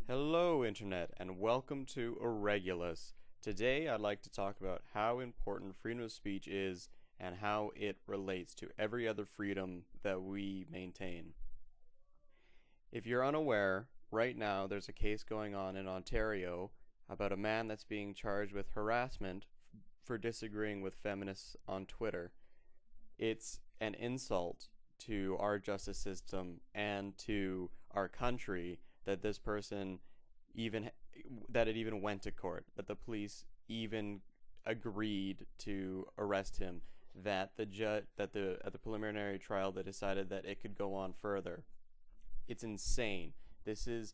Hello Internet and welcome to Irregulas. Today I'd like to talk about how important freedom of speech is and how it relates to every other freedom that we maintain. If you're unaware, right now there's a case going on in Ontario about a man that's being charged with harassment for disagreeing with feminists on Twitter. It's an insult to our justice system and to our country that this person that it even went to court, that the police even agreed to arrest him, that the judge at the preliminary trial they decided that it could go on further. It's insane. This is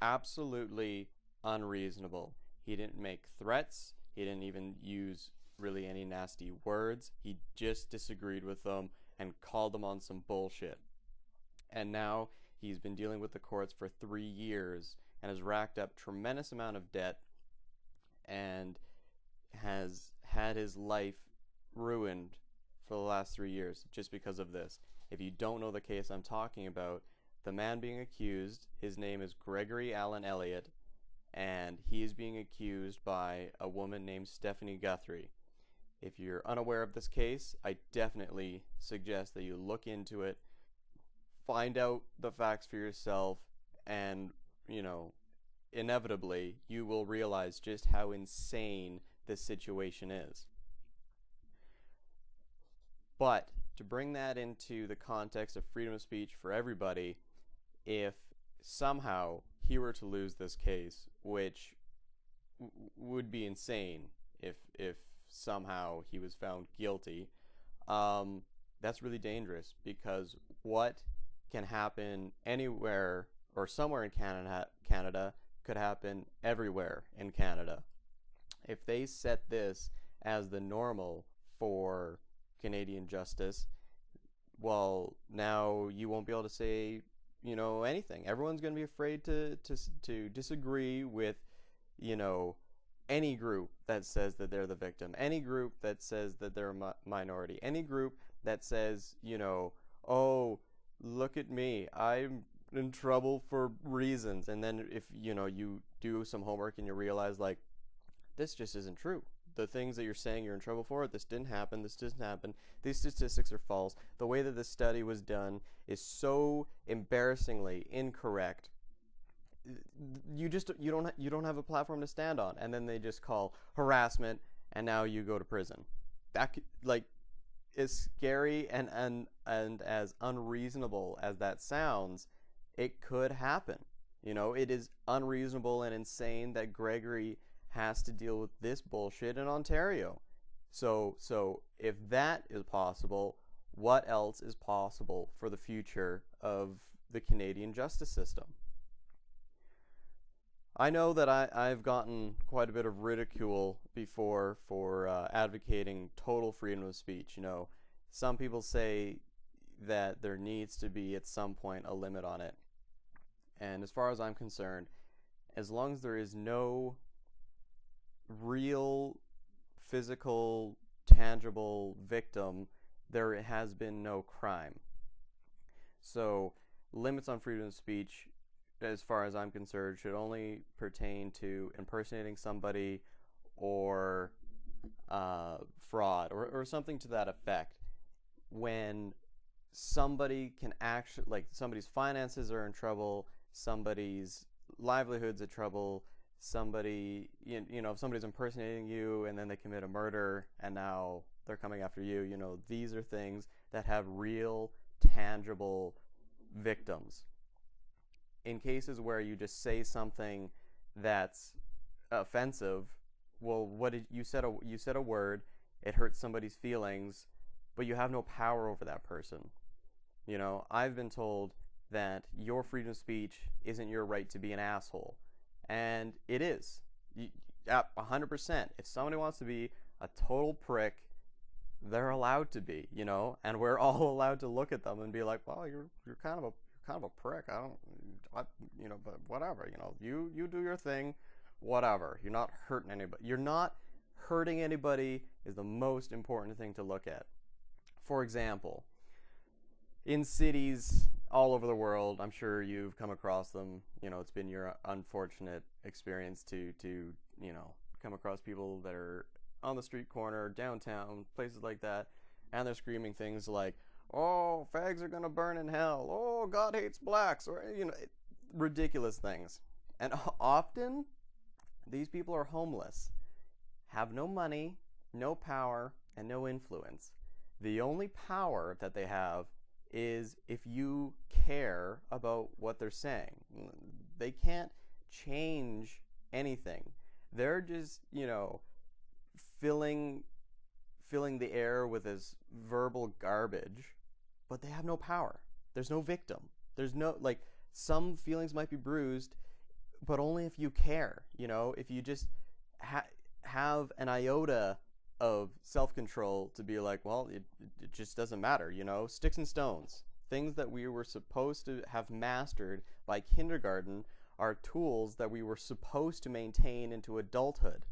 absolutely unreasonable. He didn't make threats. He didn't even use really any nasty words. He just disagreed with them and called them on some bullshit. And now he's been dealing with the courts for 3 years and has racked up tremendous amount of debt and has had his life ruined for the last 3 years just because of this. If you don't know the case I'm talking about, the man being accused, his name is Gregory Alan Elliot, and he is being accused by a woman named Stephanie Guthrie. If you're unaware of this case, I definitely suggest that you look into it, find out the facts for yourself, and, inevitably, you will realize just how insane this situation is. But to bring that into the context of freedom of speech for everybody, if somehow he were to lose this case, which would be insane if somehow he was found guilty, that's really dangerous, because what can happen anywhere or somewhere in Canada could happen everywhere in Canada. If they set this as the normal for Canadian justice, well, now you won't be able to say, anything. Everyone's going to be afraid to disagree with, any group that says that they're the victim, any group that says that they're a minority, any group that says, oh, look at me, I'm in trouble for reasons. And then if, you do some homework and you realize, like, this just isn't true. The things that you're saying you're in trouble for, this didn't happen, these statistics are false. The way that this study was done is so embarrassingly incorrect. You don't have a platform to stand on, and then they just call harassment, and now you go to prison. That is scary and as unreasonable as that sounds, it could happen. It is unreasonable and insane that Gregory has to deal with this bullshit in Ontario. So if that is possible, what else is possible for the future of the Canadian justice system? I know that I've gotten quite a bit of ridicule before for advocating total freedom of speech. Some people say that there needs to be at some point a limit on it. And as far as I'm concerned, as long as there is no real, physical, tangible victim, there has been no crime. So limits on freedom of speech, as far as I'm concerned, should only pertain to impersonating somebody or fraud or something to that effect. When somebody can actually, somebody's finances are in trouble, somebody's livelihood's in trouble, if somebody's impersonating you and then they commit a murder and now they're coming after you, these are things that have real, tangible victims. In cases where you just say something that's offensive, well, you said a word, it hurts somebody's feelings, but you have no power over that person. I've been told that your freedom of speech isn't your right to be an asshole, and it is. 100%. If somebody wants to be a total prick, they're allowed to be, and we're all allowed to look at them and be like, well, you're kind of a prick. But whatever, you do your thing, whatever. You're not hurting anybody. You're not hurting anybody is the most important thing to look at. For example, in cities all over the world. I'm sure you've come across them. You know, it's been your unfortunate experience to you know, come across people that are on the street corner, downtown, places like that, and they're screaming things like, "Oh, fags are gonna burn in hell. Oh, God hates blacks," or, you know, ridiculous things. And often, these people are homeless, have no money, no power, and no influence. The only power that they have is if you care about what they're saying. They can't change anything. They're just, you know, filling the air with this verbal garbage, but they have no power. There's no victim. There's no, like, some feelings might be bruised, but only if you care. You know, if you just have an iota of self-control to be like, well, it just doesn't matter, you know. Sticks and stones, things that we were supposed to have mastered by kindergarten, are tools that we were supposed to maintain into adulthood.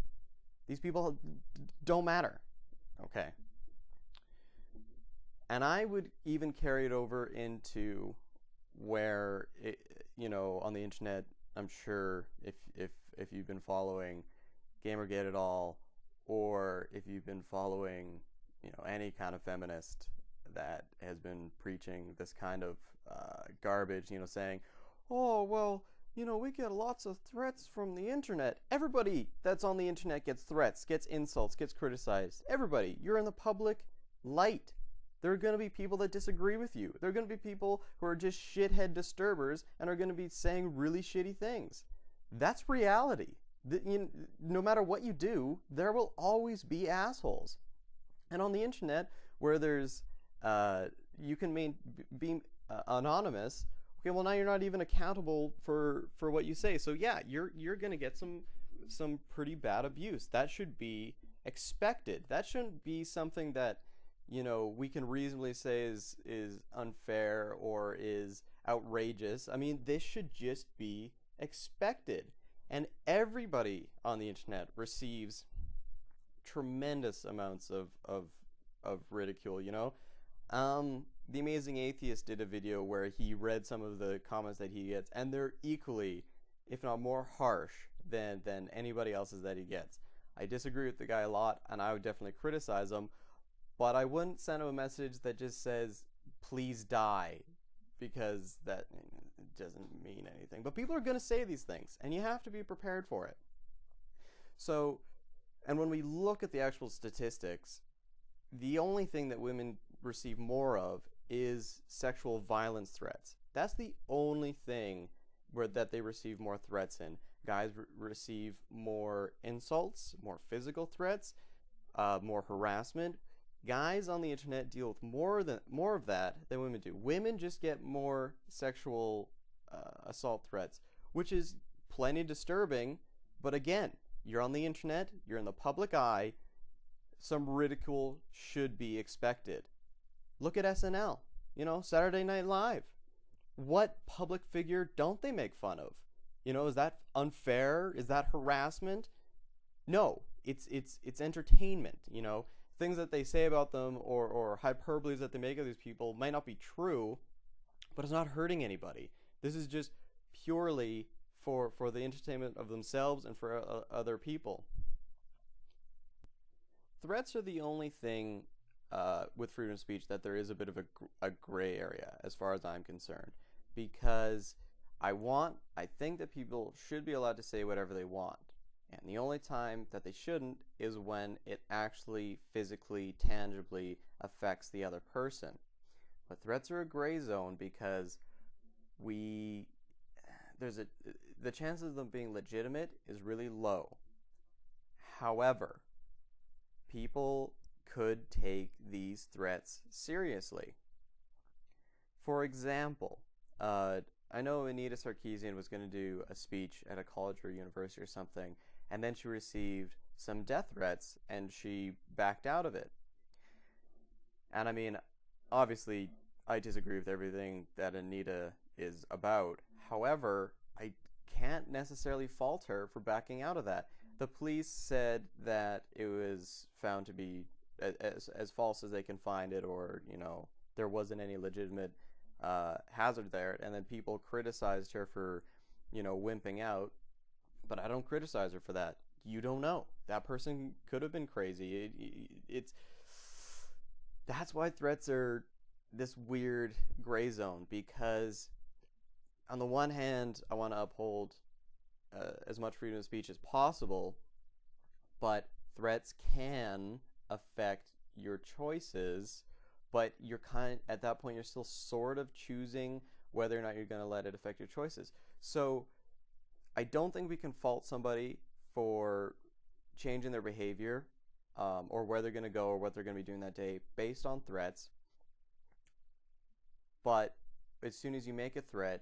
These people don't matter. Okay. And I would even carry it over into where you know, on the internet, I'm sure if you've been following Gamergate at all, or if you've been following, you know, any kind of feminist that has been preaching this kind of garbage, you know, saying, "Oh, well, you know, we get lots of threats from the internet." Everybody that's on the internet gets threats, gets insults, gets criticized. Everybody. You're in the public light. There are going to be people that disagree with you. There are going to be people who are just shithead disturbers and are going to be saying really shitty things. That's reality. No matter what you do, there will always be assholes. And on the internet, where there's you can be anonymous. Okay, well, now you're not even accountable for what you say. So yeah, you're gonna get some pretty bad abuse. That should be expected. That shouldn't be something that, you know, we can reasonably say is unfair or is outrageous. I mean, this should just be expected. And everybody on the internet receives tremendous amounts of ridicule, you know. The Amazing Atheist did a video where he read some of the comments that he gets, and they're equally, if not more harsh than anybody else's that he gets. I disagree with the guy a lot, and I would definitely criticize him, but I wouldn't send him a message that just says, "Please die," because that doesn't mean anything. But people are going to say these things, and you have to be prepared for it. So, and when we look at the actual statistics, the only thing that women receive more of is sexual violence threats. That's the only thing that they receive more threats in. Guys receive more insults, more physical threats, more harassment. Guys on the internet deal with more of that than women do. Women just get more sexual assault threats, which is plenty disturbing. But again, you're on the internet, you're in the public eye, some ridicule should be expected. Look at SNL, you know, Saturday Night Live. What public figure don't they make fun of? You know, is that unfair? Is that harassment? No, it's entertainment, you know. Things that they say about them or hyperboles that they make of these people might not be true, but it's not hurting anybody. This is just purely for the entertainment of themselves and for other people. Threats are the only thing with freedom of speech that there is a bit of a gray area as far as I'm concerned, because I think that people should be allowed to say whatever they want. And the only time that they shouldn't is when it actually physically, tangibly affects the other person. But threats are a gray zone because the chances of them being legitimate is really low. However, people could take these threats seriously. For example, I know Anita Sarkeesian was going to do a speech at a college or university or something, and then she received some death threats, and she backed out of it. And I mean, obviously, I disagree with everything that Anita is about. However, I can't necessarily fault her for backing out of that. The police said that it was found to be as false as they can find it, or, you know, there wasn't any legitimate hazard there, and then people criticized her for, wimping out. But I don't criticize her for that. You don't know. That person could have been crazy. That's why threats are this weird gray zone, because on the one hand, I want to uphold as much freedom of speech as possible, but threats can affect your choices, but you're at that point, you're still sort of choosing whether or not you're going to let it affect your choices. So I don't think we can fault somebody for changing their behavior, or where they're going to go or what they're going to be doing that day based on threats. But as soon as you make a threat,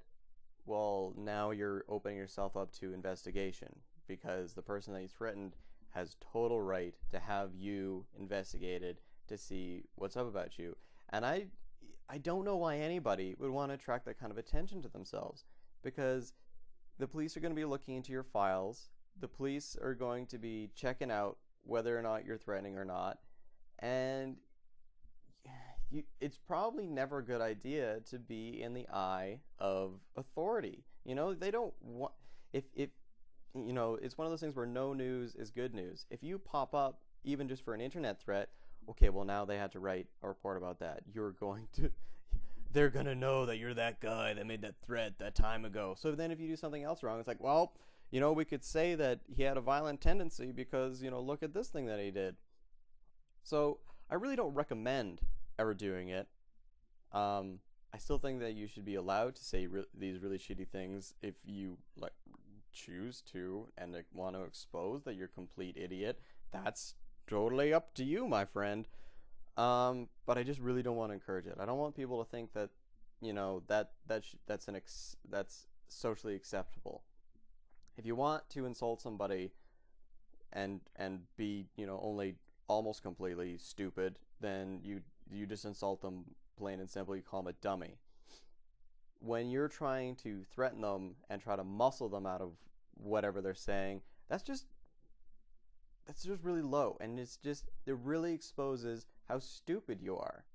well, now you're opening yourself up to investigation, because the person that you threatened has total right to have you investigated to see what's up about you. And I don't know why anybody would want to attract that kind of attention to themselves, because the police are going to be looking into your files. The police are going to be checking out whether or not you're threatening or not. And it's probably never a good idea to be in the eye of authority. They don't want, if it's one of those things where no news is good news. If you pop up, even just for an internet threat, okay, well, now they had to write a report about that. They're going to know that you're that guy that made that threat that time ago. So then if you do something else wrong, it's like, well, we could say that he had a violent tendency because, look at this thing that he did. So I really don't recommend ever doing it. I still think that you should be allowed to say these really shitty things if you choose to, and want to expose that you're a complete idiot. That's totally up to you, my friend. But I just really don't want to encourage it. I don't want people to think that that's socially acceptable. If you want to insult somebody and be only almost completely stupid, then you just insult them plain and simple. You call them a dummy. When you're trying to threaten them and try to muscle them out of whatever they're saying, that's just really low, and it really exposes how stupid you are.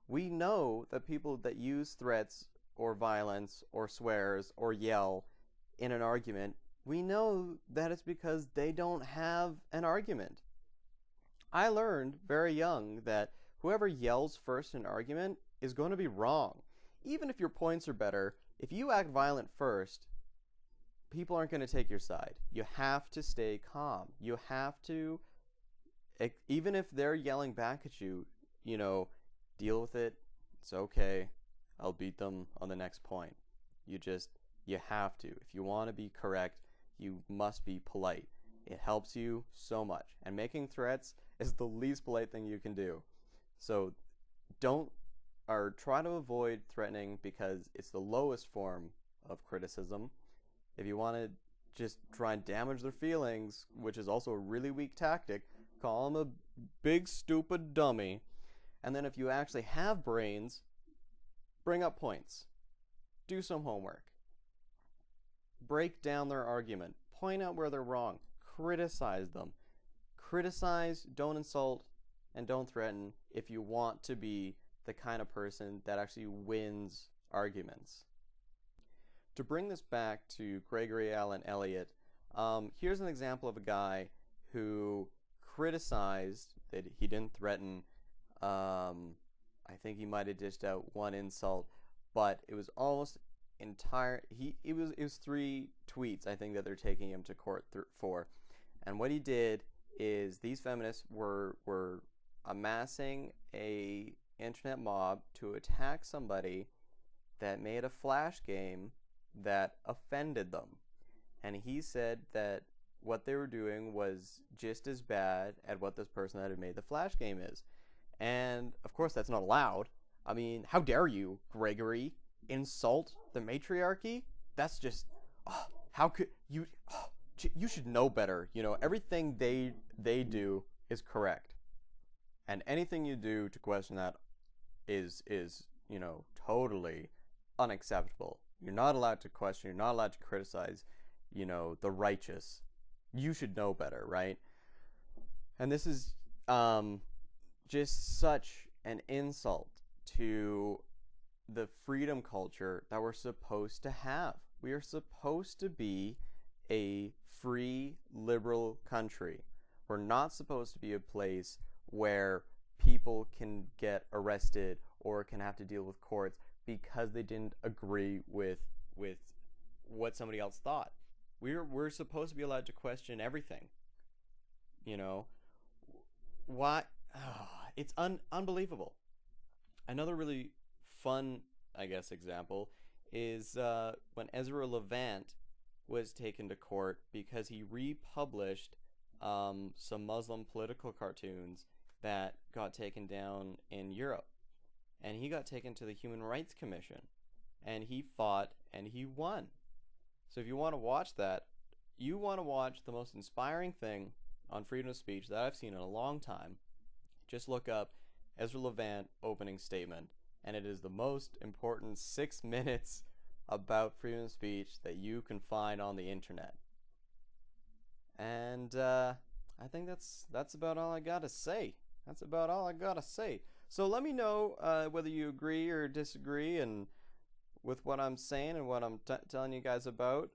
We know that people that use threats or violence or swears or yell in an argument, we know that it's because they don't have an argument. I learned very young that whoever yells first in an argument is going to be wrong. Even if your points are better, if you act violent first, people aren't going to take your side. You have to stay calm. You have to, even if they're yelling back at you, deal with it. It's okay. I'll beat them on the next point. You have to. If you want to be correct, you must be polite. It helps you so much. And making threats is the least polite thing you can do. So try to avoid threatening, because it's the lowest form of criticism. If you want to just try and damage their feelings, which is also a really weak tactic, call them a big stupid dummy. And then if you actually have brains, bring up points. Do some homework. Break down their argument. Point out where they're wrong. Criticize them. Criticize, don't insult, and don't threaten if you want to be the kind of person that actually wins arguments. To bring this back to Gregory Alan Elliot, here's an example of a guy who criticized, that he didn't threaten. I think he might have dished out one insult, but it was almost entire. It was 3 tweets, I think, that they're taking him to court for. And what he did is, these feminists were amassing a internet mob to attack somebody that made a flash game that offended them. And he said that what they were doing was just as bad at what this person that had made the flash game is. And of course that's not allowed. I mean, how dare you, Gregory, insult the matriarchy? That's just, how could you, you should know better. Everything they do is correct. And anything you do to question that is totally unacceptable. You're not allowed to question, you're not allowed to criticize, the righteous. You should know better, right? And this is just such an insult to the freedom culture that we're supposed to have. We are supposed to be a free, liberal country. We're not supposed to be a place where people can get arrested or can have to deal with courts because they didn't agree with what somebody else thought. We're supposed to be allowed to question everything. You know, why? Oh, it's unbelievable. Another really fun, I guess, example is when Ezra Levant was taken to court because he republished some Muslim political cartoons that got taken down in Europe. And he got taken to the Human Rights Commission. And he fought and he won. So if you want to watch that, you want to watch the most inspiring thing on freedom of speech that I've seen in a long time. Just look up Ezra Levant opening statement. And it is the most important 6 minutes about freedom of speech that you can find on the internet. And I think that's about all I gotta say. That's about all I gotta say. So let me know whether you agree or disagree and with what I'm saying and what I'm telling you guys about.